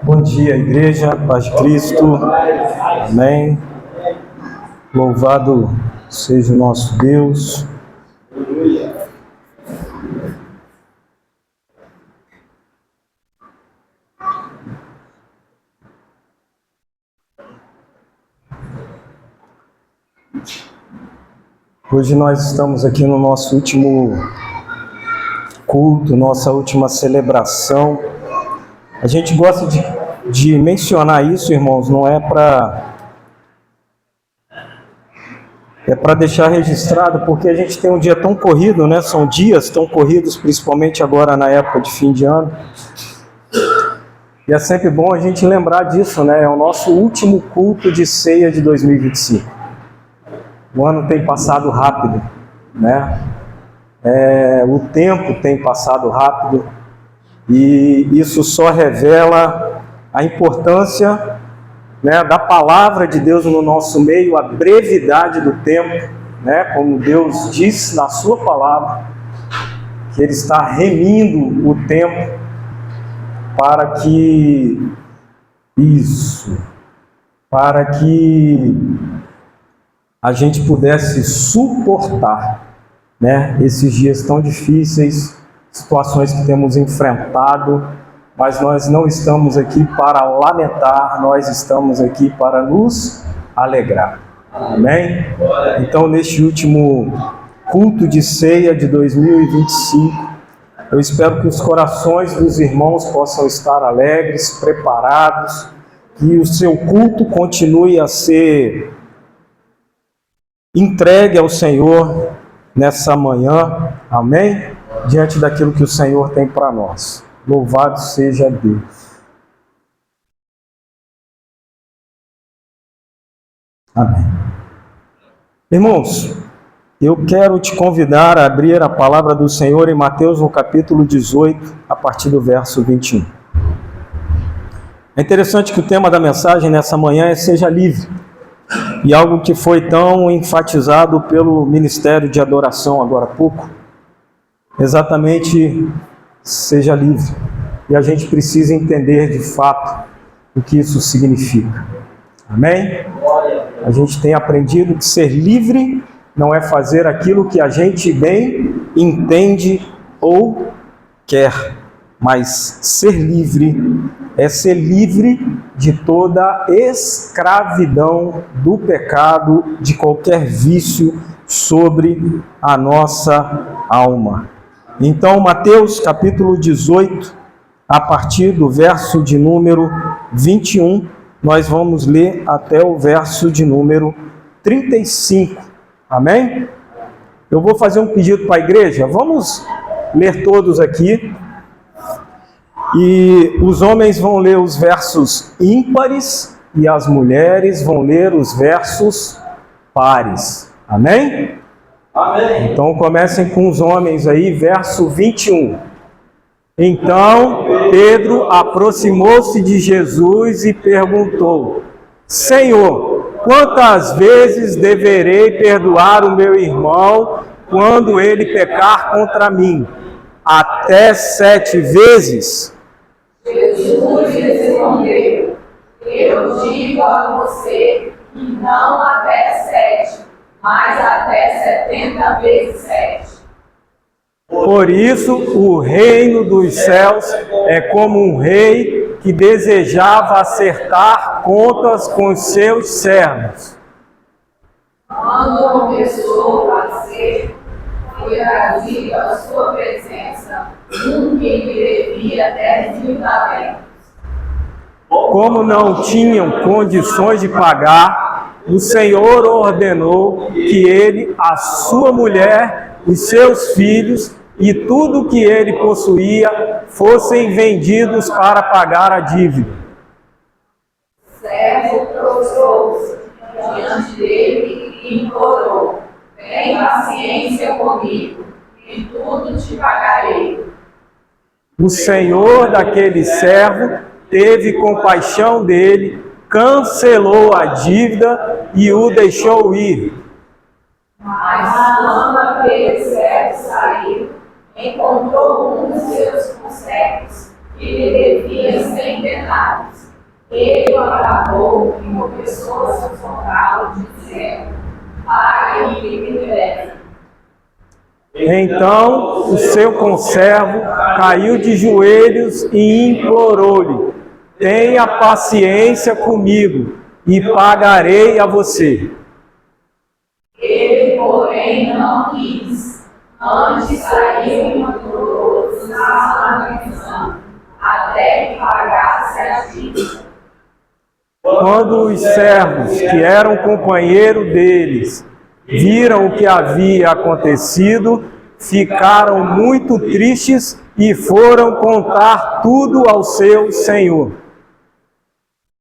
Bom dia, igreja, paz de Cristo, amém. Louvado seja o nosso Deus. Hoje nós estamos aqui no nosso último culto, nossa última celebração. A gente gosta de mencionar isso, irmãos, não é para deixar registrado, porque a gente tem um dia tão corrido, né? São dias tão corridos, principalmente agora na época de fim de ano. E é sempre bom a gente lembrar disso, né? É o nosso último culto de ceia de 2025. O ano tem passado rápido, né? O tempo tem passado rápido e isso só revela a importância, né, da palavra de Deus no nosso meio, a brevidade do tempo, né? Como Deus diz na sua palavra, que Ele está remindo o tempo para que a gente pudesse suportar, né, esses dias tão difíceis, situações que temos enfrentado, mas nós não estamos aqui para lamentar, nós estamos aqui para nos alegrar. Amém? Então, neste último culto de ceia de 2025, eu espero que os corações dos irmãos possam estar alegres, preparados, que o seu culto continue a ser entregue ao Senhor nessa manhã, amém? Diante daquilo que o Senhor tem para nós. Louvado seja Deus. Amém. Irmãos, eu quero te convidar a abrir a palavra do Senhor em Mateus, no capítulo 18, a partir do verso 21. É interessante que o tema da mensagem nessa manhã é Seja Livre. E algo que foi tão enfatizado pelo Ministério de Adoração agora há pouco, exatamente seja livre. E a gente precisa entender de fato o que isso significa. Amém? A gente tem aprendido que ser livre não é fazer aquilo que a gente bem entende ou quer, mas ser livre é ser livre de toda escravidão do pecado, de qualquer vício sobre a nossa alma. Então, Mateus capítulo 18, a partir do verso de número 21, nós vamos ler até o verso de número 35. Amém? Eu vou fazer um pedido para a igreja. Vamos ler todos aqui. E os homens vão ler os versos ímpares e as mulheres vão ler os versos pares. Amém? Amém. Então comecem com os homens aí, verso 21. Então Pedro aproximou-se de Jesus e perguntou: Senhor, quantas vezes deverei perdoar o meu irmão quando ele pecar contra mim? Até 7 vezes? Jesus respondeu: Eu digo a você que não até 7, mas até 70 vezes 7. Por isso, o reino dos céus é como um rei que desejava acertar contas com os seus servos. Quando começou a ser, foi trazido à sua presença um que lhe devia 10.000 talentos. Como não tinham condições de pagar, o Senhor ordenou que ele, a sua mulher, os seus filhos e tudo que ele possuía fossem vendidos para pagar a dívida. O servo prostrou-se diante dele e implorou: Tem paciência comigo, e tudo te pagarei. O Senhor daquele servo teve compaixão dele, cancelou a dívida e o deixou ir. Mas quando aquele servo saiu, encontrou um dos seus conservos que lhe devia 100 denários. Ele o agradou e começou a sufocá-lo, dizendo: pague e me deve. Então o seu conservo caiu de joelhos e implorou-lhe: tenha paciência comigo e pagarei a você. Ele, porém, não quis. Antes saiu e mandou outros na sala pensando, até que pagasse a dívida. Quando os servos, que eram companheiros deles, viram o que havia acontecido, ficaram muito tristes e foram contar tudo ao seu senhor.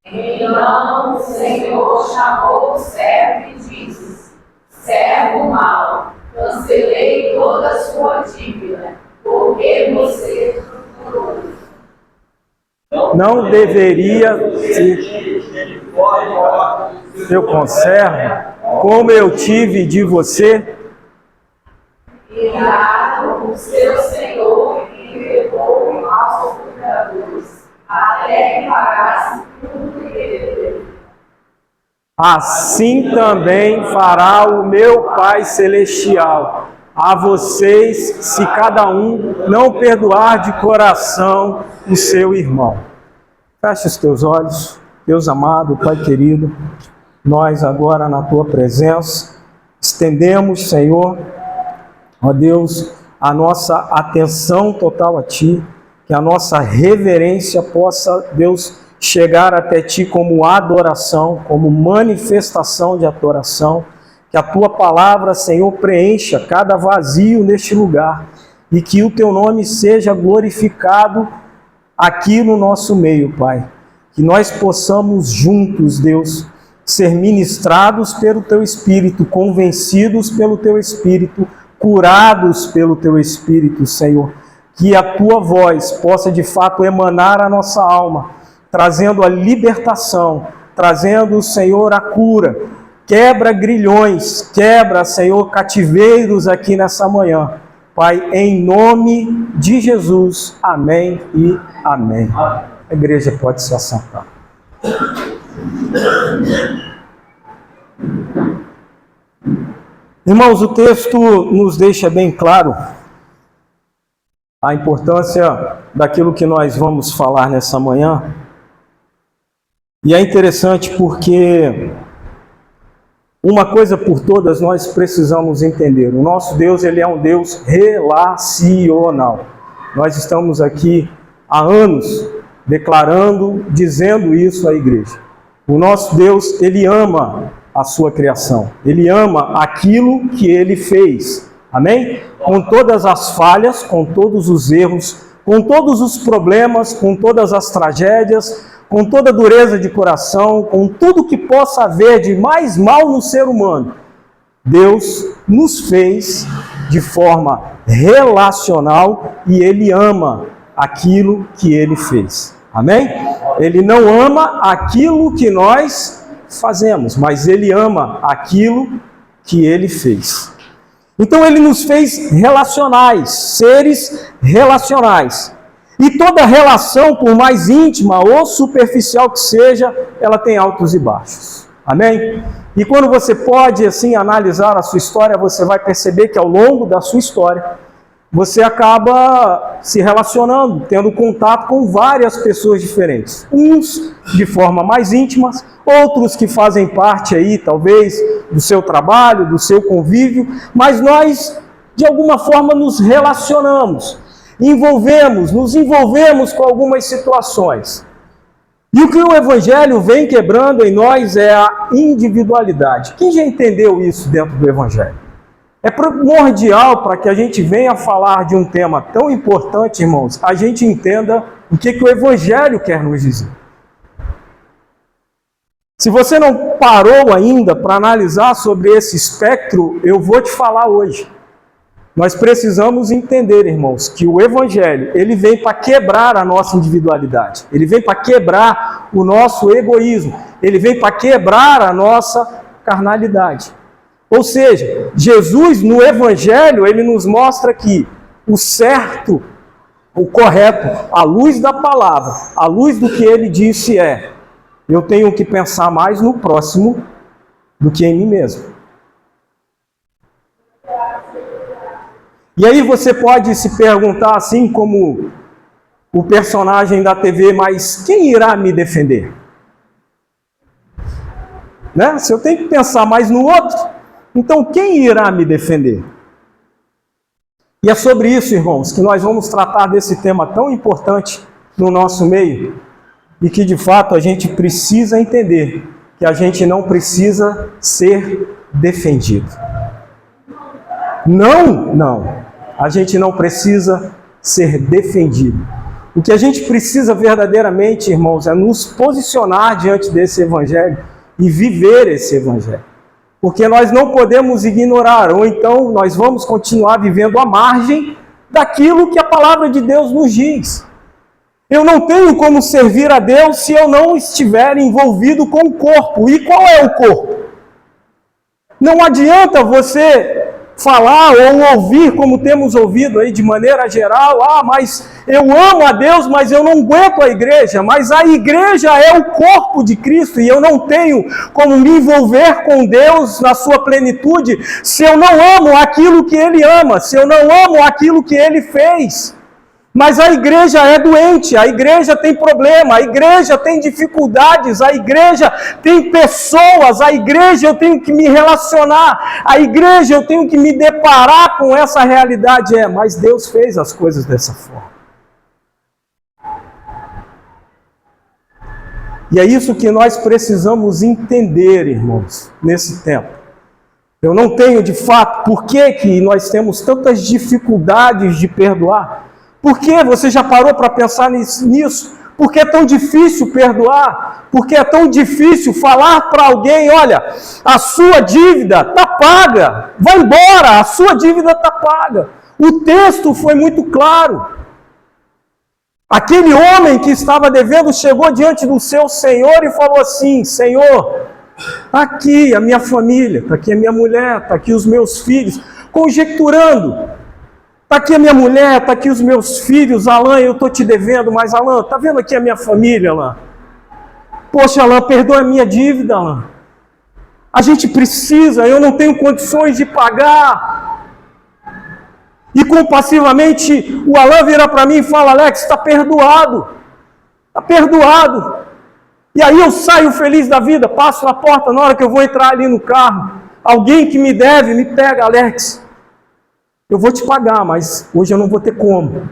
Então o Senhor chamou o servo e disse: servo mau, cancelei toda a sua dívida, porque você procurou. Não deveria ser seu conservo, como eu tive de você? Irado o seu Senhor e levou aos procuradores, até que pagasse tudo que ele devia. Assim também fará o meu Pai Celestial a vocês, se cada um não perdoar de coração o seu irmão. Feche os teus olhos, Deus amado, Pai querido, nós agora na Tua presença, estendemos, Senhor, ó Deus, a nossa atenção total a Ti, que a nossa reverência possa, Deus, chegar até Ti como adoração, como manifestação de adoração, que a Tua palavra, Senhor, preencha cada vazio neste lugar e que o Teu nome seja glorificado aqui no nosso meio, Pai. Que nós possamos juntos, Deus, ser ministrados pelo Teu Espírito, convencidos pelo Teu Espírito, curados pelo Teu Espírito, Senhor. Que a Tua voz possa de fato emanar a nossa alma, trazendo a libertação, trazendo, Senhor, a cura. Quebra grilhões, quebra, Senhor, cativeiros aqui nessa manhã. Pai, em nome de Jesus, amém e amém. A igreja pode se assentar. Irmãos, o texto nos deixa bem claro a importância daquilo que nós vamos falar nessa manhã. E é interessante porque uma coisa por todas nós precisamos entender. O nosso Deus, Ele é um Deus relacional. Nós estamos aqui há anos declarando, dizendo isso à igreja. O nosso Deus, Ele ama a sua criação. Ele ama aquilo que Ele fez. Amém? Com todas as falhas, com todos os erros, com todos os problemas, com todas as tragédias, com toda a dureza de coração, com tudo que possa haver de mais mal no ser humano, Deus nos fez de forma relacional e Ele ama aquilo que Ele fez. Amém? Ele não ama aquilo que nós fazemos, mas Ele ama aquilo que Ele fez. Então Ele nos fez relacionais, seres relacionais. E toda relação, por mais íntima ou superficial que seja, ela tem altos e baixos. Amém? E quando você pode, assim, analisar a sua história, você vai perceber que ao longo da sua história, você acaba se relacionando, tendo contato com várias pessoas diferentes. Uns de forma mais íntima, outros que fazem parte aí, talvez, do seu trabalho, do seu convívio, mas nós, de alguma forma, nos relacionamos. Nos envolvemos com algumas situações. E o que o Evangelho vem quebrando em nós é a individualidade. Quem já entendeu isso dentro do Evangelho? É primordial para que a gente venha falar de um tema tão importante, irmãos, a gente entenda o que o Evangelho quer nos dizer. Se você não parou ainda para analisar sobre esse espectro, eu vou te falar hoje. Nós precisamos entender, irmãos, que o Evangelho, ele vem para quebrar a nossa individualidade. Ele vem para quebrar o nosso egoísmo. Ele vem para quebrar a nossa carnalidade. Ou seja, Jesus, no Evangelho, ele nos mostra que o certo, o correto, à luz da palavra, à luz do que ele disse eu tenho que pensar mais no próximo do que em mim mesmo. E aí você pode se perguntar, assim como o personagem da TV, mas quem irá me defender? Né? Se eu tenho que pensar mais no outro, então quem irá me defender? E é sobre isso, irmãos, que nós vamos tratar desse tema tão importante no nosso meio, e que de fato a gente precisa entender que a gente não precisa ser defendido. Não. A gente não precisa ser defendido. O que a gente precisa verdadeiramente, irmãos, é nos posicionar diante desse evangelho e viver esse evangelho. Porque nós não podemos ignorar, ou então nós vamos continuar vivendo à margem daquilo que a palavra de Deus nos diz. Eu não tenho como servir a Deus se eu não estiver envolvido com o corpo. E qual é o corpo? Não adianta você falar ou ouvir, como temos ouvido aí de maneira geral, mas eu amo a Deus, mas eu não aguento a igreja. Mas a igreja é o corpo de Cristo e eu não tenho como me envolver com Deus na sua plenitude se eu não amo aquilo que Ele ama, se eu não amo aquilo que Ele fez. Mas a igreja é doente, a igreja tem problema, a igreja tem dificuldades, a igreja tem pessoas, a igreja eu tenho que me relacionar, a igreja eu tenho que me deparar com essa realidade. Mas Deus fez as coisas dessa forma. E é isso que nós precisamos entender, irmãos, nesse tempo. Eu não tenho de fato, por que nós temos tantas dificuldades de perdoar? Por que você já parou para pensar nisso? Por que é tão difícil perdoar? Por que é tão difícil falar para alguém, olha, a sua dívida está paga, vai embora, a sua dívida está paga. O texto foi muito claro. Aquele homem que estava devendo chegou diante do seu Senhor e falou assim, Senhor, está aqui a minha família, está aqui a minha mulher, está aqui os meus filhos, conjecturando. Está aqui a minha mulher, está aqui os meus filhos, Alain, eu estou te devendo, mas Alain, está vendo aqui a minha família, Alain? Poxa, Alain, perdoa a minha dívida, Alain. A gente precisa, eu não tenho condições de pagar. E compassivamente o Alain vira para mim e fala, Alex, está perdoado. Está perdoado. E aí eu saio feliz da vida, passo na porta, na hora que eu vou entrar ali no carro, alguém que me deve me pega, Alex. Eu vou te pagar, mas hoje eu não vou ter como.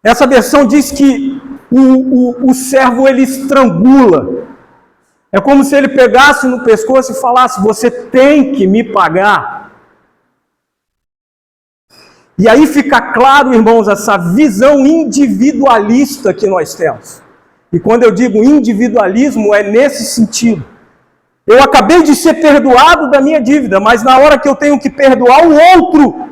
Essa versão diz que o servo ele estrangula. É como se ele pegasse no pescoço e falasse, você tem que me pagar. E aí fica claro, irmãos, essa visão individualista que nós temos. E quando eu digo individualismo, é nesse sentido. Eu acabei de ser perdoado da minha dívida, mas na hora que eu tenho que perdoar o outro,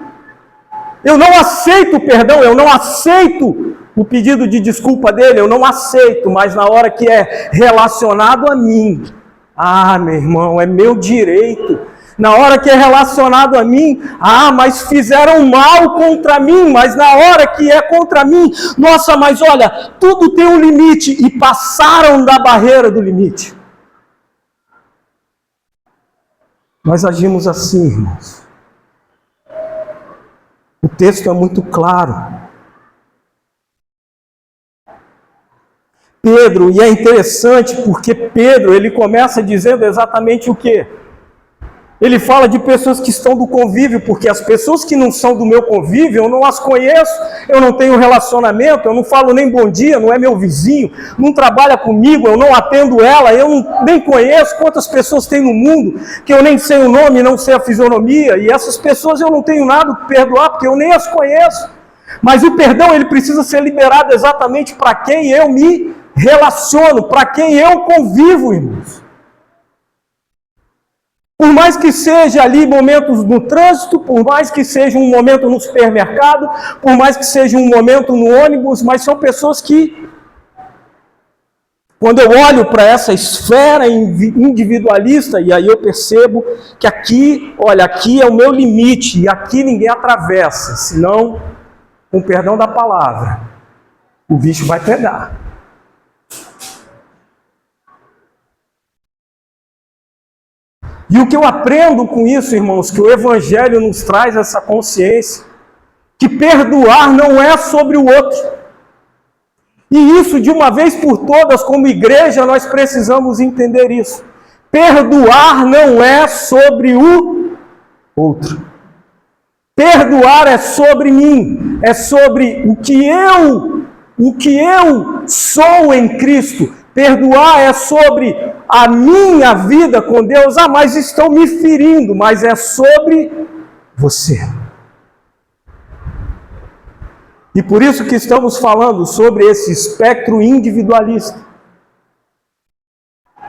eu não aceito o perdão, eu não aceito o pedido de desculpa dele, eu não aceito, mas na hora que é relacionado a mim, meu irmão, é meu direito. Na hora que é relacionado a mim, mas fizeram mal contra mim, mas na hora que é contra mim, nossa, mas olha, tudo tem um limite, e passaram da barreira do limite. Nós agimos assim, irmãos. O texto é muito claro. Pedro, e é interessante porque Pedro, ele começa dizendo exatamente o quê? Ele fala de pessoas que estão do convívio, porque as pessoas que não são do meu convívio, eu não as conheço, eu não tenho relacionamento, eu não falo nem bom dia, não é meu vizinho, não trabalha comigo, eu não atendo ela, eu nem conheço quantas pessoas tem no mundo, que eu nem sei o nome, não sei a fisionomia, e essas pessoas eu não tenho nada que perdoar, porque eu nem as conheço. Mas o perdão, ele precisa ser liberado exatamente para quem eu me relaciono, para quem eu convivo, irmãos. Por mais que seja ali momentos no trânsito, por mais que seja um momento no supermercado, por mais que seja um momento no ônibus, mas são pessoas que, quando eu olho para essa esfera individualista, e aí eu percebo que aqui, olha, aqui é o meu limite, e aqui ninguém atravessa, senão, com perdão da palavra, o bicho vai pegar. E o que eu aprendo com isso, irmãos, que o Evangelho nos traz essa consciência, que perdoar não é sobre o outro. E isso, de uma vez por todas, como igreja, nós precisamos entender isso. Perdoar não é sobre o outro. Perdoar é sobre mim, é sobre o que eu sou em Cristo. Perdoar é sobre a minha vida com Deus. Ah, mas estão me ferindo, mas é sobre você. E por isso que estamos falando sobre esse espectro individualista.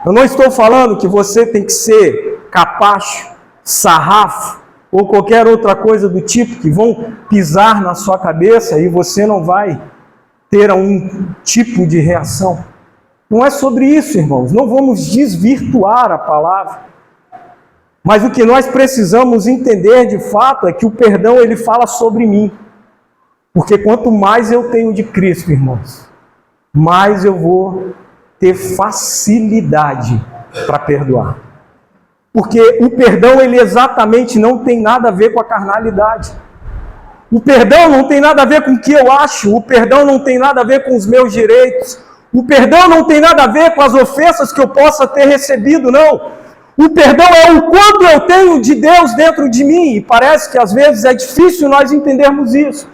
Eu não estou falando que você tem que ser capacho, sarrafo, ou qualquer outra coisa do tipo, que vão pisar na sua cabeça e você não vai ter um tipo de reação. Não é sobre isso, irmãos. Não vamos desvirtuar a palavra. Mas o que nós precisamos entender de fato é que o perdão, ele fala sobre mim. Porque quanto mais eu tenho de Cristo, irmãos, mais eu vou ter facilidade para perdoar. Porque o perdão, ele exatamente não tem nada a ver com a carnalidade. O perdão não tem nada a ver com o que eu acho. O perdão não tem nada a ver com os meus direitos. O perdão não tem nada a ver com as ofensas que eu possa ter recebido, não. O perdão é o quanto eu tenho de Deus dentro de mim. E parece que às vezes é difícil nós entendermos isso.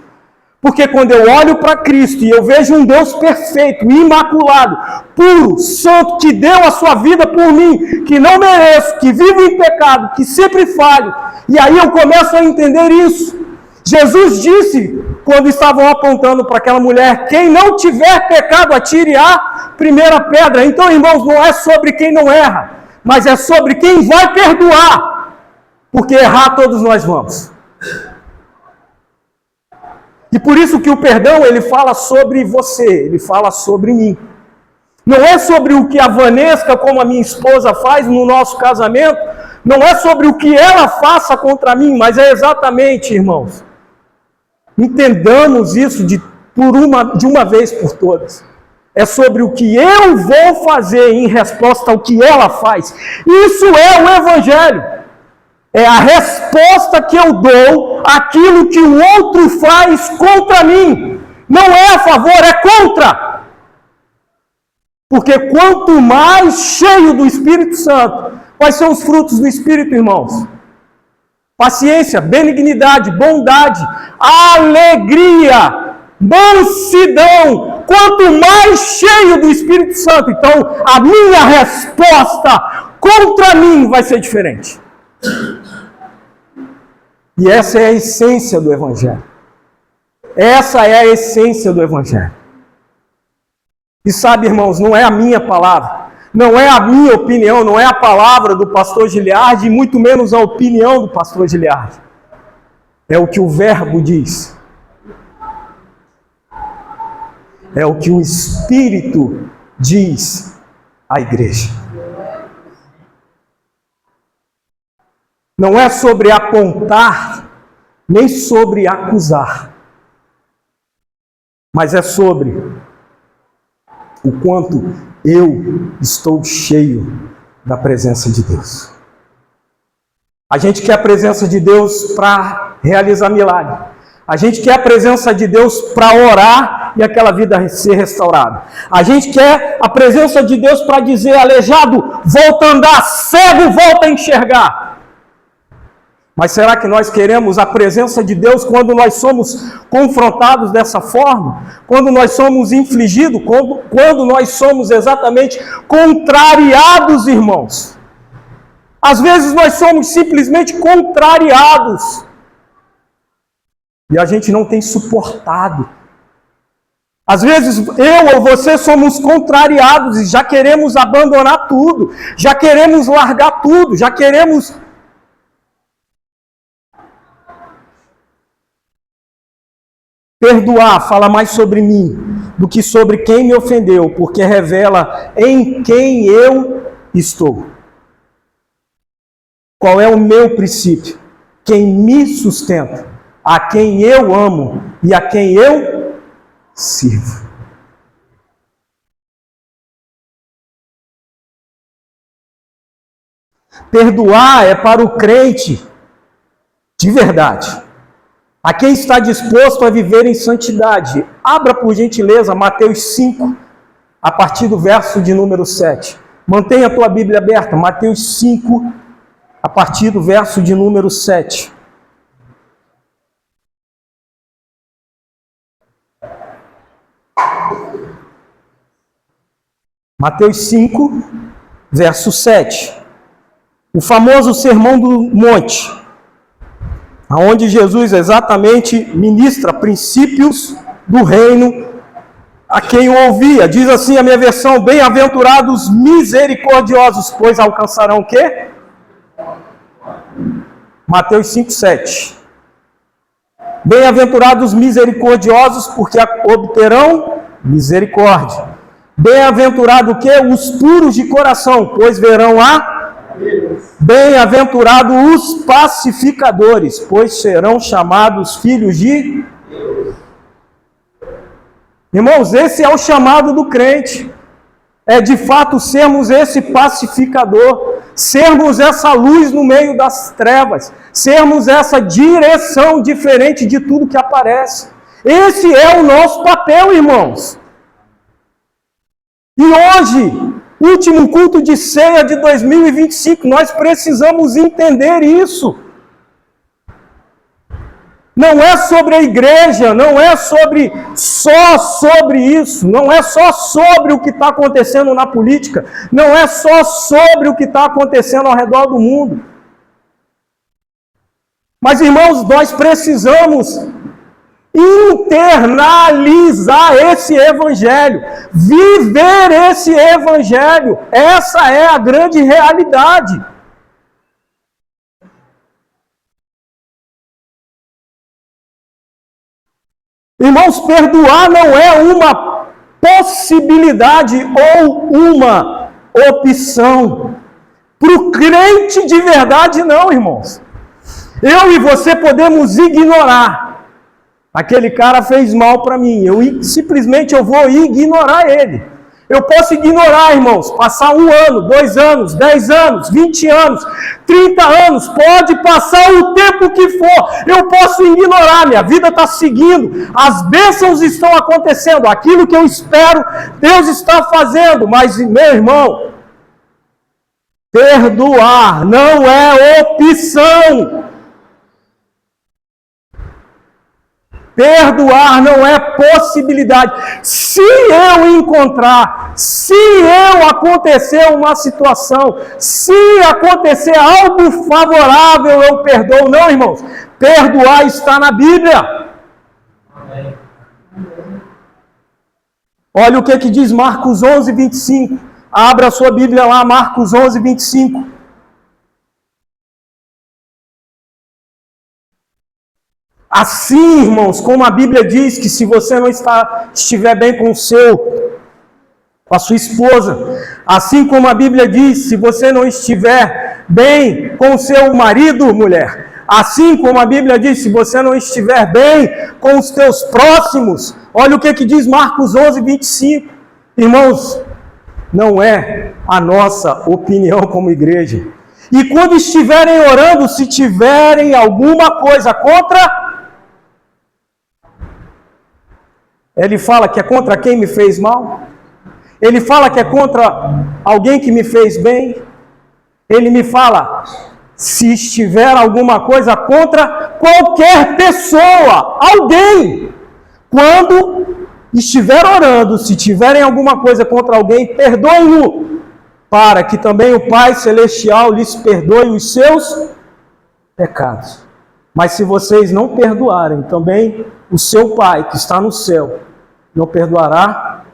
Porque quando eu olho para Cristo e eu vejo um Deus perfeito, imaculado, puro, santo, que deu a sua vida por mim, que não mereço, que vivo em pecado, que sempre falho, e aí eu começo a entender isso. Jesus disse, quando estavam apontando para aquela mulher, quem não tiver pecado, atire a primeira pedra. Então, irmãos, não é sobre quem não erra, mas é sobre quem vai perdoar, porque errar todos nós vamos. E por isso que o perdão, ele fala sobre você, ele fala sobre mim. Não é sobre o que a Vanesca, como a minha esposa, faz no nosso casamento, não é sobre o que ela faça contra mim, mas é exatamente, irmãos, entendamos isso de uma vez por todas. É sobre o que eu vou fazer em resposta ao que ela faz. Isso é o Evangelho. É a resposta que eu dou àquilo que o outro faz contra mim. Não é a favor, é contra. Porque quanto mais cheio do Espírito Santo, quais são os frutos do Espírito, irmãos? Paciência, benignidade, bondade, alegria, mansidão. Quanto mais cheio do Espírito Santo, então a minha resposta contra mim vai ser diferente. E essa é a essência do Evangelho. Essa é a essência do Evangelho. E sabe, irmãos, não é a minha palavra, não é a minha opinião, não é a palavra do pastor Giliardi, e muito menos a opinião do pastor Giliardi. É o que o Verbo diz. É o que o Espírito diz à igreja. Não é sobre apontar, nem sobre acusar, mas é sobre o quanto eu estou cheio da presença de Deus. A gente quer a presença de Deus para realizar milagre. A gente quer a presença de Deus para orar e aquela vida ser restaurada. A gente quer a presença de Deus para dizer, aleijado, volta a andar, cego, volta a enxergar. Mas será que nós queremos a presença de Deus quando nós somos confrontados dessa forma? Quando nós somos infligidos? Quando nós somos exatamente contrariados, irmãos? Às vezes nós somos simplesmente contrariados. E a gente não tem suportado. Às vezes eu ou você somos contrariados e já queremos abandonar tudo. Já queremos largar tudo. Já queremos... Perdoar fala mais sobre mim do que sobre quem me ofendeu, porque revela em quem eu estou. Qual é o meu princípio? Quem me sustenta, a quem eu amo e a quem eu sirvo. Perdoar é para o crente de verdade, a quem está disposto a viver em santidade. Abra, por gentileza, Mateus 5, a partir do verso de número 7. Mantenha a tua Bíblia aberta, Mateus 5, a partir do verso de número 7. Mateus 5, verso 7. O famoso Sermão do Monte, onde Jesus exatamente ministra princípios do reino a quem o ouvia. Diz assim a minha versão: bem-aventurados misericordiosos, pois alcançarão o quê? Mateus 5, 7. Bem-aventurados misericordiosos, porque obterão misericórdia. Bem-aventurado o quê? Os puros de coração, pois verão a Bem-aventurados os pacificadores, pois serão chamados filhos de Deus. Irmãos, esse é o chamado do crente. É de fato sermos esse pacificador, sermos essa luz no meio das trevas, sermos essa direção diferente de tudo que aparece. Esse é o nosso papel, irmãos. E hoje, último culto de ceia de 2025, nós precisamos entender isso. Não é sobre a igreja, não é só sobre isso, não é só sobre o que está acontecendo na política, não é só sobre o que está acontecendo ao redor do mundo. Mas, irmãos, nós precisamos internalizar esse evangelho, viver esse evangelho. Essa é a grande realidade. Irmãos, perdoar não é uma possibilidade ou uma opção. Para o crente de verdade, não, irmãos. Eu e você podemos ignorar. Aquele cara fez mal para mim, simplesmente eu vou ignorar ele. Eu posso ignorar, irmãos, passar 1 ano, 2 anos, 10 anos, 20 anos, 30 anos, pode passar o tempo que for, eu posso ignorar, minha vida está seguindo, as bênçãos estão acontecendo, aquilo que eu espero, Deus está fazendo, mas, meu irmão, perdoar não é opção. Perdoar não é possibilidade. Se eu encontrar, se eu acontecer uma situação, se acontecer algo favorável, eu perdoo. Não, irmãos. Perdoar está na Bíblia. Amém. Olha o que diz Marcos 11, 25. Abra a sua Bíblia lá, Marcos 11, 25. Assim, irmãos, como a Bíblia diz que se você não estiver bem com a sua esposa, assim como a Bíblia diz, se você não estiver bem com o seu marido, mulher, assim como a Bíblia diz, se você não estiver bem com os teus próximos, olha o que diz Marcos 11, 25. Irmãos, não é a nossa opinião como igreja. E quando estiverem orando, se tiverem alguma coisa contra, ele fala que é contra quem me fez mal. Ele fala que é contra alguém que me fez bem. Ele me fala, se estiver alguma coisa contra qualquer pessoa, alguém. Quando estiver orando, se tiverem alguma coisa contra alguém, perdoem-no, para que também o Pai Celestial lhes perdoe os seus pecados. Mas se vocês não perdoarem, também o seu Pai que está no céu não perdoará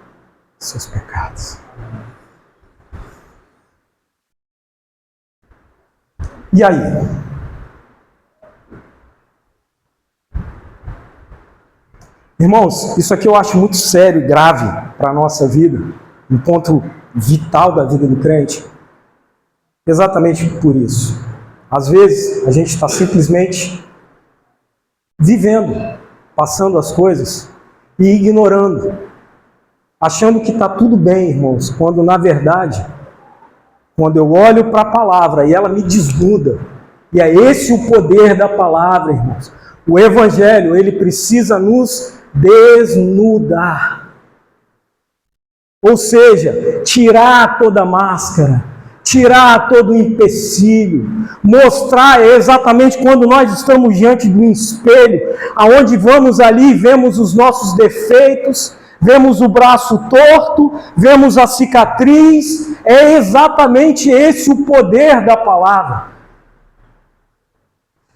seus pecados. E aí? Irmãos, isso aqui eu acho muito sério e grave para a nossa vida, um ponto vital da vida do crente. Exatamente por isso. Às vezes, a gente está simplesmente vivendo, passando as coisas e ignorando, achando que está tudo bem, irmãos, quando na verdade Quando eu olho para a palavra e ela me desnuda. E é esse o poder da palavra, irmãos. O Evangelho, ele precisa nos desnudar. Ou seja, tirar toda a máscara, tirar todo o empecilho, mostrar exatamente quando nós estamos diante de um espelho, aonde vamos ali e vemos os nossos defeitos, vemos o braço torto, vemos a cicatriz. É exatamente esse o poder da palavra.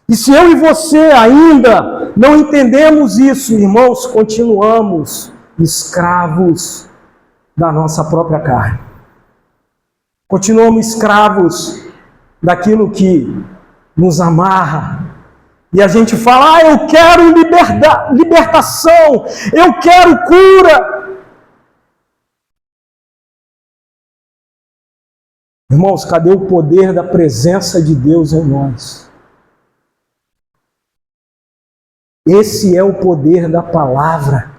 E se eu e você ainda não entendemos isso, irmãos, continuamos escravos da nossa própria carne. Continuamos escravos daquilo que nos amarra. E a gente fala, eu quero libertação, eu quero cura. Irmãos, cadê o poder da presença de Deus em nós? Esse é o poder da palavra.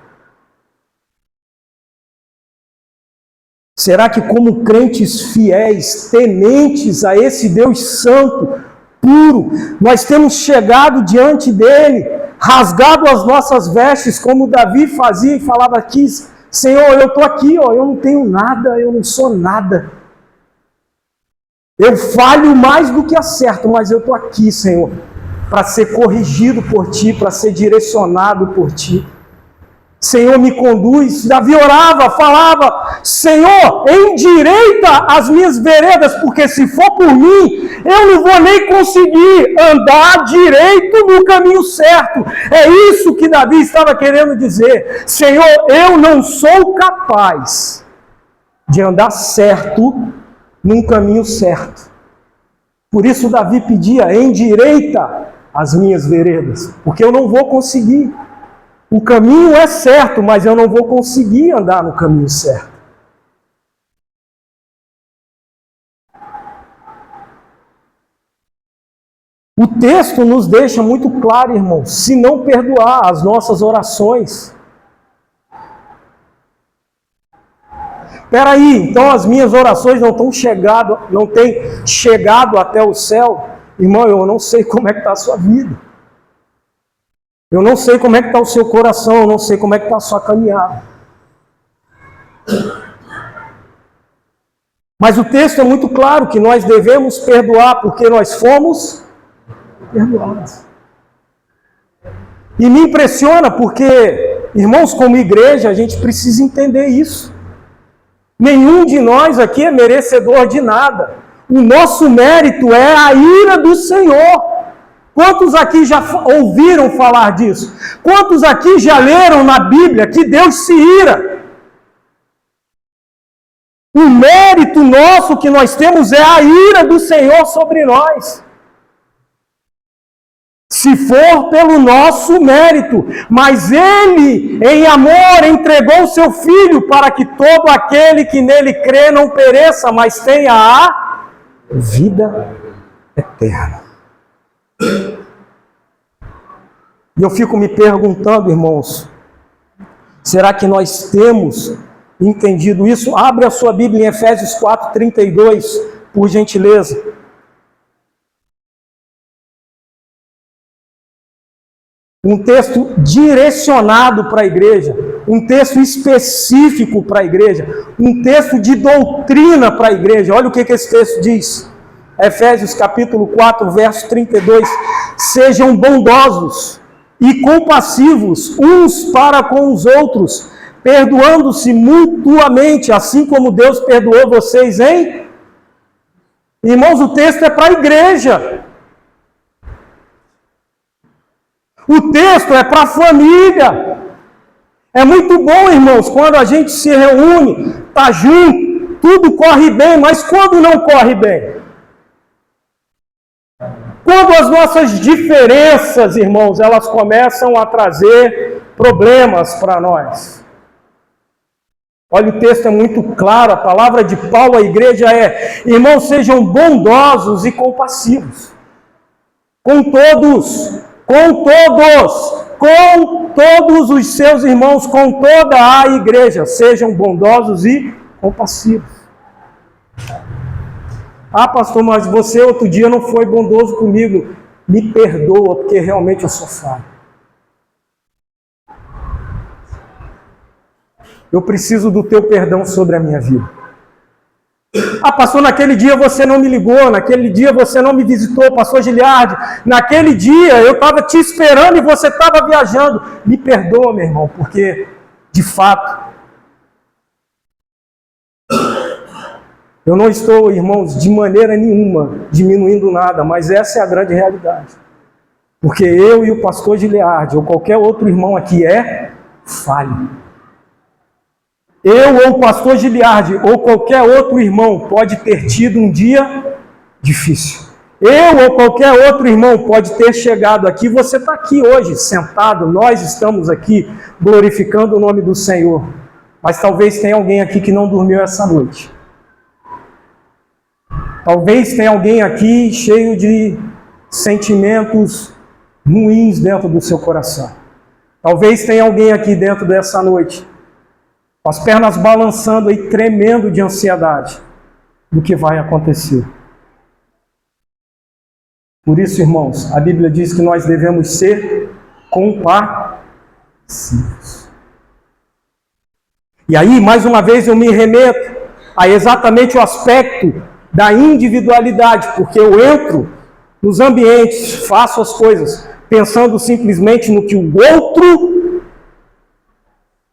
Será que como crentes fiéis, tementes a esse Deus santo, puro, nós temos chegado diante dele, rasgado as nossas vestes, como Davi fazia e falava aqui, Senhor, eu estou aqui, eu não tenho nada, eu não sou nada. Eu falho mais do que acerto, mas eu estou aqui, Senhor, para ser corrigido por Ti, para ser direcionado por Ti. Senhor, me conduz. Davi orava, falava, Senhor, endireita as minhas veredas, porque se for por mim, eu não vou nem conseguir andar direito no caminho certo. É isso que Davi estava querendo dizer. Senhor, eu não sou capaz de andar certo num caminho certo. Por isso Davi pedia, endireita as minhas veredas, porque eu não vou conseguir. O caminho é certo, mas eu não vou conseguir andar no caminho certo. O texto nos deixa muito claro, irmãos, se não perdoar as nossas orações. Espera aí, então as minhas orações não têm chegado até o céu? Irmão, eu não sei como é que está a sua vida. Eu não sei como é que está o seu coração, eu não sei como é que está a sua caminhada. Mas o texto é muito claro que nós devemos perdoar porque nós fomos perdoados. E me impressiona porque, irmãos, como igreja, a gente precisa entender isso. Nenhum de nós aqui é merecedor de nada. O nosso mérito é a ira do Senhor. Quantos aqui já ouviram falar disso? Quantos aqui já leram na Bíblia que Deus se ira? O mérito nosso que nós temos é a ira do Senhor sobre nós. Se for pelo nosso mérito, mas Ele, em amor, entregou o seu Filho para que todo aquele que nele crê não pereça, mas tenha a vida eterna. E eu fico me perguntando, irmãos, será que nós temos entendido isso? Abre a sua Bíblia em Efésios 4:32, por gentileza. Um texto direcionado para a igreja, um texto específico para a igreja, um texto de doutrina para a igreja. Olha o que esse texto diz. Efésios capítulo 4, verso 32. Sejam bondosos e compassivos uns para com os outros, perdoando-se mutuamente, assim como Deus perdoou vocês, hein? Irmãos, o texto é para a igreja. O texto é para a família. É muito bom, irmãos, quando a gente se reúne, está junto, tudo corre bem, mas quando não corre bem? Quando as nossas diferenças, irmãos, elas começam a trazer problemas para nós. Olha, o texto é muito claro, a palavra de Paulo à igreja é: irmãos, sejam bondosos e compassivos. Com todos os seus irmãos, com toda a igreja, sejam bondosos e compassivos. Ah, pastor, mas você outro dia não foi bondoso comigo. Me perdoa, porque realmente eu sou falho. Eu preciso do teu perdão sobre a minha vida. Ah, pastor, naquele dia você não me ligou, naquele dia você não me visitou, pastor Giliardi, naquele dia eu estava te esperando e você estava viajando. Me perdoa, meu irmão, porque, de fato, eu não estou, irmãos, de maneira nenhuma diminuindo nada, mas essa é a grande realidade. Porque eu e o pastor Giliardi, ou qualquer outro irmão aqui, é falho. Eu ou o pastor Giliardi, ou qualquer outro irmão, pode ter tido um dia difícil. Eu ou qualquer outro irmão pode ter chegado aqui, você está aqui hoje, sentado, nós estamos aqui glorificando o nome do Senhor. Mas talvez tenha alguém aqui que não dormiu essa noite. Talvez tenha alguém aqui cheio de sentimentos ruins dentro do seu coração. Talvez tenha alguém aqui dentro dessa noite, com as pernas balançando e tremendo de ansiedade do que vai acontecer. Por isso, irmãos, a Bíblia diz que nós devemos ser compassivos. E aí, mais uma vez, eu me remeto a exatamente o aspecto da individualidade, porque eu entro nos ambientes, faço as coisas, pensando simplesmente no que o outro...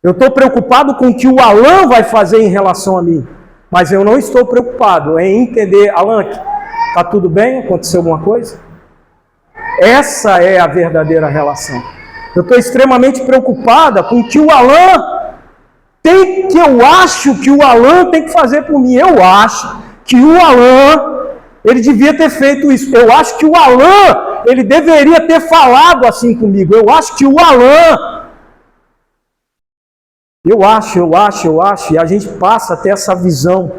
Eu estou preocupado com o que o Alan vai fazer em relação a mim, mas eu não estou preocupado em entender, Alan, está tudo bem? Aconteceu alguma coisa? Essa é a verdadeira relação. Eu estou extremamente preocupada com o que o Alan tem, que eu acho que o Alan tem que fazer por mim. Eu acho que o Alan, ele devia ter feito isso. Eu acho que o Alan, ele deveria ter falado assim comigo. Eu acho que o Alan... Eu acho, e a gente passa a ter essa visão.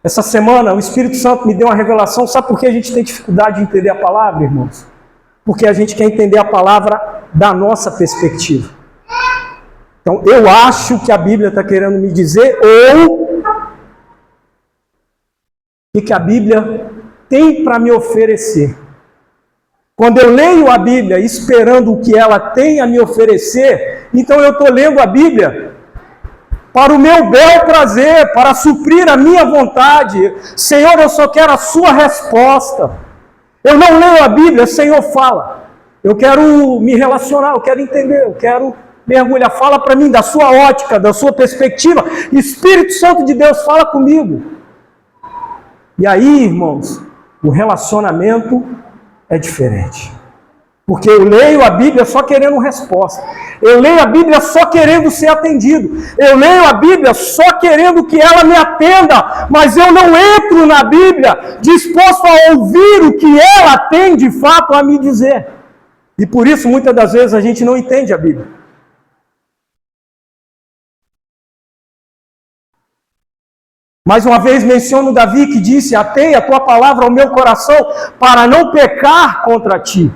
Essa semana, o Espírito Santo me deu uma revelação. Sabe por que a gente tem dificuldade de entender a palavra, irmãos? Porque a gente quer entender a palavra da nossa perspectiva. Então, eu acho que a Bíblia está querendo me dizer, ou o que a Bíblia tem para me oferecer. Quando eu leio a Bíblia esperando o que ela tem a me oferecer, então eu estou lendo a Bíblia para o meu bel prazer, para suprir a minha vontade. Senhor, eu só quero a sua resposta. Eu não leio a Bíblia, Senhor, fala. Eu quero me relacionar, eu quero entender, eu quero mergulhar. Fala para mim da sua ótica, da sua perspectiva. Espírito Santo de Deus, fala comigo. E aí, irmãos, o relacionamento é diferente. Porque eu leio a Bíblia só querendo resposta. Eu leio a Bíblia só querendo ser atendido. Eu leio a Bíblia só querendo que ela me atenda. Mas eu não entro na Bíblia disposto a ouvir o que ela tem de fato a me dizer. E por isso, muitas das vezes, a gente não entende a Bíblia. Mais uma vez menciono Davi que disse: atei a tua palavra ao meu coração para não pecar contra ti.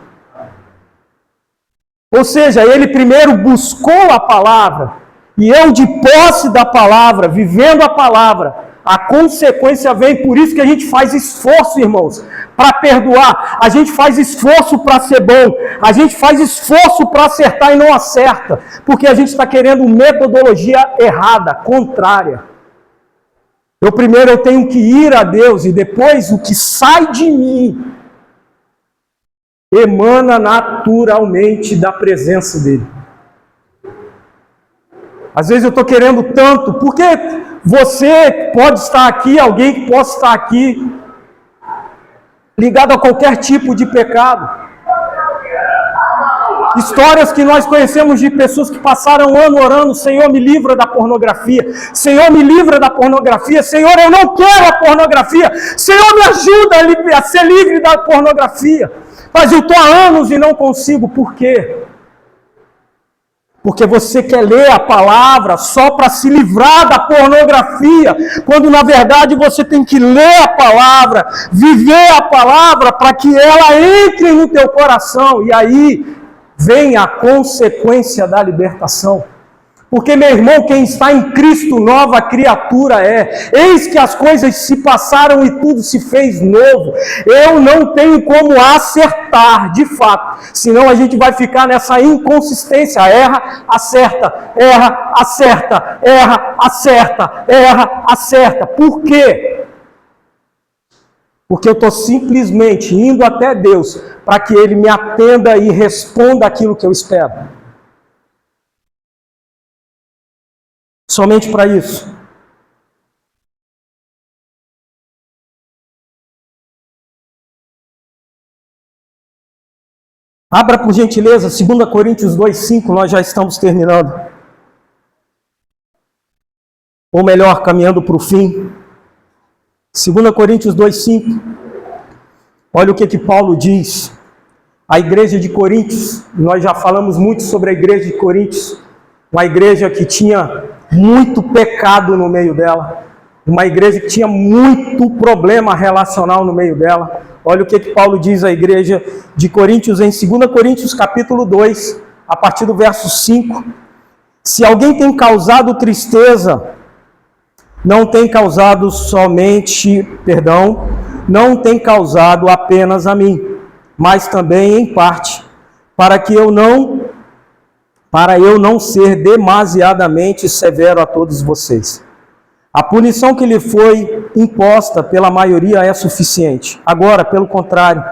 Ou seja, ele primeiro buscou a palavra, e eu de posse da palavra, vivendo a palavra, a consequência vem. Por isso que a gente faz esforço, irmãos, para perdoar. A gente faz esforço para ser bom. A gente faz esforço para acertar e não acerta. Porque a gente está querendo metodologia errada, contrária. Eu tenho que ir a Deus, e depois o que sai de mim emana naturalmente da presença dele. Às vezes eu estou querendo tanto, porque você pode estar aqui, alguém que possa estar aqui, ligado a qualquer tipo de pecado. Histórias que nós conhecemos de pessoas que passaram um ano orando: Senhor, me livra da pornografia. Senhor, me livra da pornografia. Senhor, eu não quero a pornografia. Senhor, me ajuda a ser livre da pornografia. Mas eu estou há anos e não consigo. Por quê? Porque você quer ler a palavra só para se livrar da pornografia, quando na verdade você tem que ler a palavra, viver a palavra para que ela entre no teu coração. E aí vem a consequência da libertação. Porque, meu irmão, quem está em Cristo, nova criatura é. Eis que as coisas se passaram e tudo se fez novo. Eu não tenho como acertar, de fato. Senão a gente vai ficar nessa inconsistência. Erra, acerta, erra, acerta, erra, acerta, erra, acerta. Por quê? Porque eu estou simplesmente indo até Deus para que Ele me atenda e responda aquilo que eu espero. Somente para isso. Abra por gentileza 2 Coríntios 2,5, nós já estamos terminando. Ou melhor, caminhando para o fim. 2 Coríntios 2,5. Olha o que Paulo diz. A igreja de Coríntios, nós já falamos muito sobre a igreja de Coríntios, uma igreja que tinha muito pecado no meio dela, uma igreja que tinha muito problema relacional no meio dela. Olha o que Paulo diz à igreja de Coríntios em 2 Coríntios capítulo 2, a partir do verso 5. Se alguém tem causado tristeza, não tem causado não tem causado apenas a mim, mas também em parte, para eu não ser demasiadamente severo a todos vocês. A punição que lhe foi imposta pela maioria é suficiente. Agora, pelo contrário,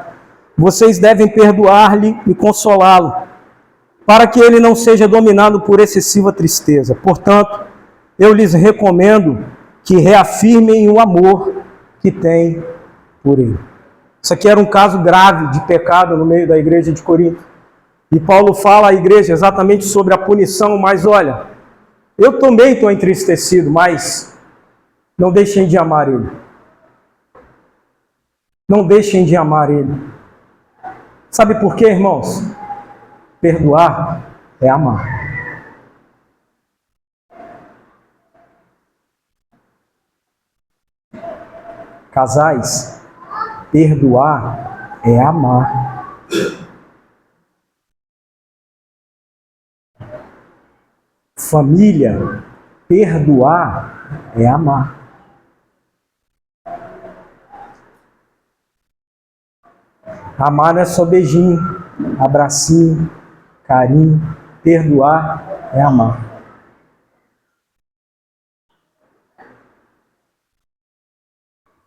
vocês devem perdoar-lhe e consolá-lo, para que ele não seja dominado por excessiva tristeza. Portanto, eu lhes recomendo que reafirmem o amor que têm por ele. Isso aqui era um caso grave de pecado no meio da igreja de Corinto. E Paulo fala à igreja exatamente sobre a punição, mas olha, eu também estou entristecido, mas não deixem de amar ele. Não deixem de amar ele. Sabe por quê, irmãos? Perdoar é amar. Casais, perdoar é amar. Família, perdoar é amar. Amar não é só beijinho, abracinho, carinho. Perdoar é amar.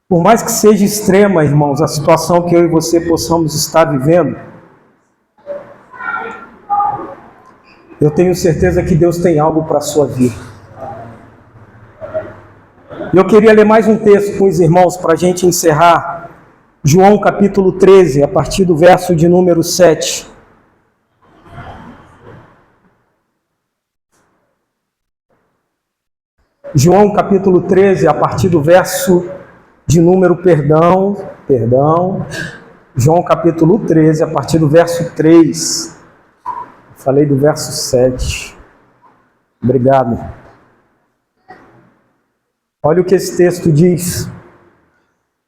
Por mais que seja extrema, irmãos, a situação que eu e você possamos estar vivendo, eu tenho certeza que Deus tem algo para a sua vida. Eu queria ler mais um texto com os irmãos para a gente encerrar. João capítulo 13, a partir do verso de número 7. João capítulo 13, a partir do verso de número, João capítulo 13, a partir do verso 3. Falei do verso 7. Obrigado. Olha o que esse texto diz.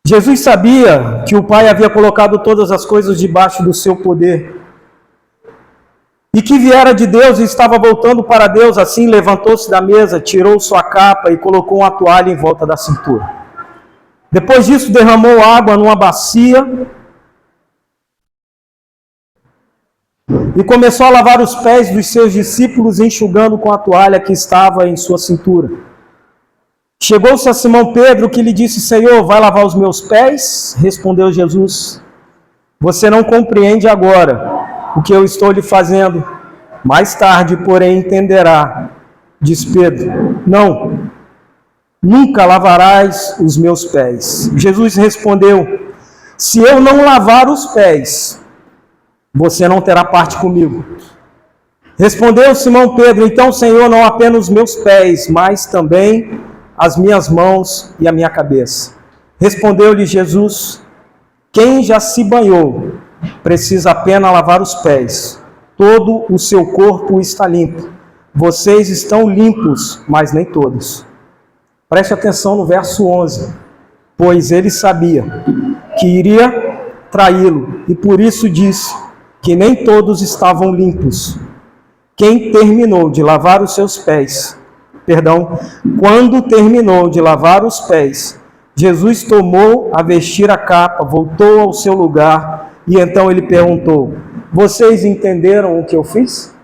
Jesus sabia que o Pai havia colocado todas as coisas debaixo do seu poder e que viera de Deus e estava voltando para Deus. Assim levantou-se da mesa, tirou sua capa e colocou uma toalha em volta da cintura. Depois disso derramou água numa bacia e começou a lavar os pés dos seus discípulos, enxugando com a toalha que estava em sua cintura. Chegou-se a Simão Pedro, que lhe disse: Senhor, vai lavar os meus pés? Respondeu Jesus: você não compreende agora o que eu estou lhe fazendo. Mais tarde, porém, entenderá. Diz Pedro: não, nunca lavarás os meus pés. Jesus respondeu: se eu não lavar os pés, você não terá parte comigo. Respondeu Simão Pedro: então, Senhor, não apenas os meus pés, mas também as minhas mãos e a minha cabeça. Respondeu-lhe Jesus: quem já se banhou precisa apenas lavar os pés. Todo o seu corpo está limpo. Vocês estão limpos, mas nem todos. Preste atenção no verso 11. Pois ele sabia que iria traí-lo, e por isso disse que nem todos estavam limpos. quem terminou de lavar os seus pés, quando terminou de lavar os pés, Jesus tomou a vestir a capa, voltou ao seu lugar e então ele perguntou: vocês entenderam o que eu fiz?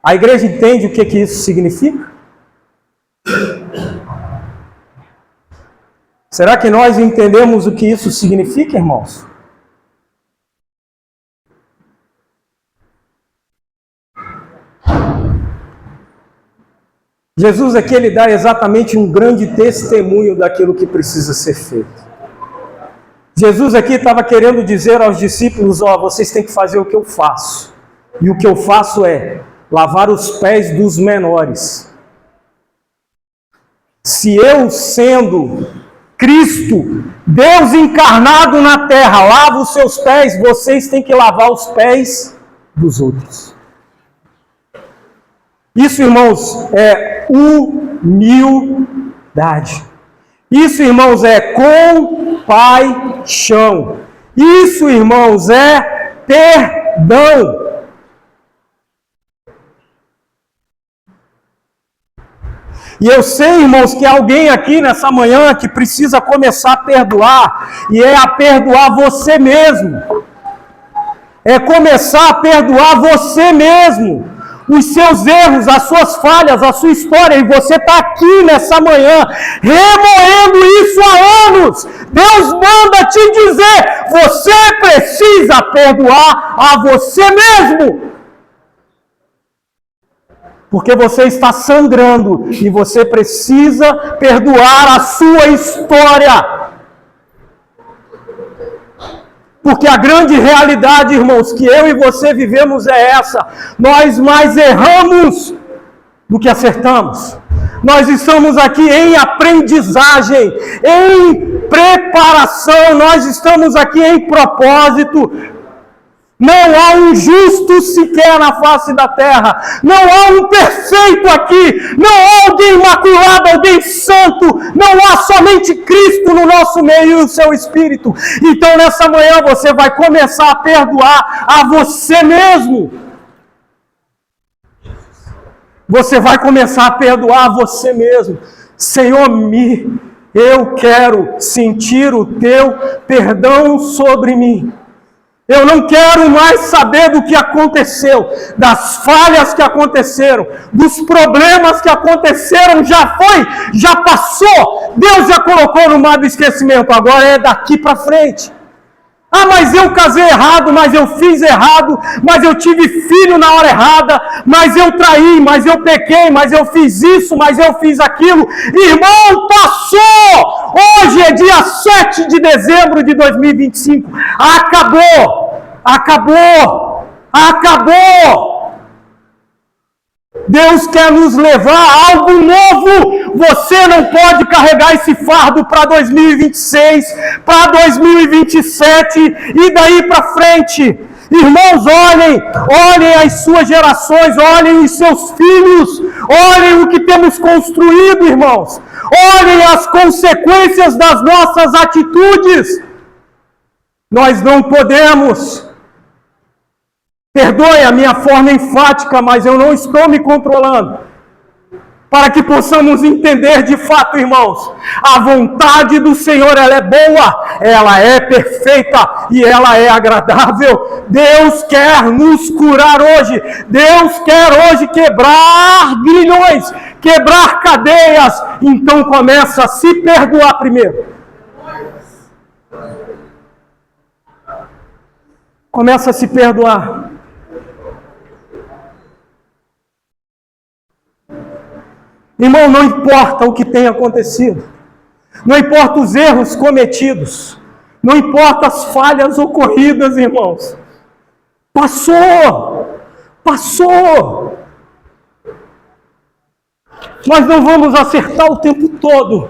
A igreja entende o que isso significa? Será que nós entendemos o que isso significa, irmãos? Jesus aqui ele dá exatamente um grande testemunho daquilo que precisa ser feito. Jesus aqui estava querendo dizer aos discípulos: vocês têm que fazer o que eu faço. E o que eu faço é lavar os pés dos menores. Se eu, sendo Cristo, Deus encarnado na terra, lavo os seus pés, vocês têm que lavar os pés dos outros. Isso, irmãos, é humildade. Isso, irmãos, é compaixão. Isso, irmãos, é perdão. E eu sei, irmãos, que alguém aqui nessa manhã que precisa começar a perdoar, e é a perdoar você mesmo. É começar a perdoar você mesmo. Os seus erros, as suas falhas, a sua história, e você está aqui nessa manhã, remoendo isso há anos. Deus manda te dizer: você precisa perdoar a você mesmo. Porque você está sangrando e você precisa perdoar a sua história. Porque a grande realidade, irmãos, que eu e você vivemos é essa: nós mais erramos do que acertamos. Nós estamos aqui em aprendizagem, em preparação, nós estamos aqui em propósito. Não há um justo sequer na face da terra. Não há um perfeito aqui. Não há alguém imaculado, alguém santo. Não há somente Cristo no nosso meio e o seu Espírito. Então nessa manhã você vai começar a perdoar a você mesmo. Você vai começar a perdoar a você mesmo. Senhor, eu quero sentir o teu perdão sobre mim. Eu não quero mais saber do que aconteceu, das falhas que aconteceram, dos problemas que aconteceram, já passou. Deus já colocou no mar do esquecimento, agora é daqui para frente. Mas eu casei errado, mas eu fiz errado, mas eu tive filho na hora errada, mas eu traí, mas eu pequei, mas eu fiz isso, mas eu fiz aquilo. Irmão, passou! Hoje é dia 7 de dezembro de 2025. Acabou! Acabou! Acabou! Deus quer nos levar a algo novo. Você não pode carregar esse fardo para 2026, para 2027 e daí para frente. Irmãos, olhem as suas gerações, olhem os seus filhos, olhem o que temos construído, irmãos. Olhem as consequências das nossas atitudes. Nós não podemos. Perdoe a minha forma enfática, mas eu não estou me controlando. Para que possamos entender de fato, irmãos, a vontade do Senhor, ela é boa, ela é perfeita e ela é agradável. Deus quer nos curar hoje. Deus quer hoje quebrar grilhões, quebrar cadeias. Então começa a se perdoar primeiro. Começa a se perdoar. Irmão, não importa o que tenha acontecido, não importa os erros cometidos, não importa as falhas ocorridas, irmãos. Passou! Passou! Nós não vamos acertar o tempo todo.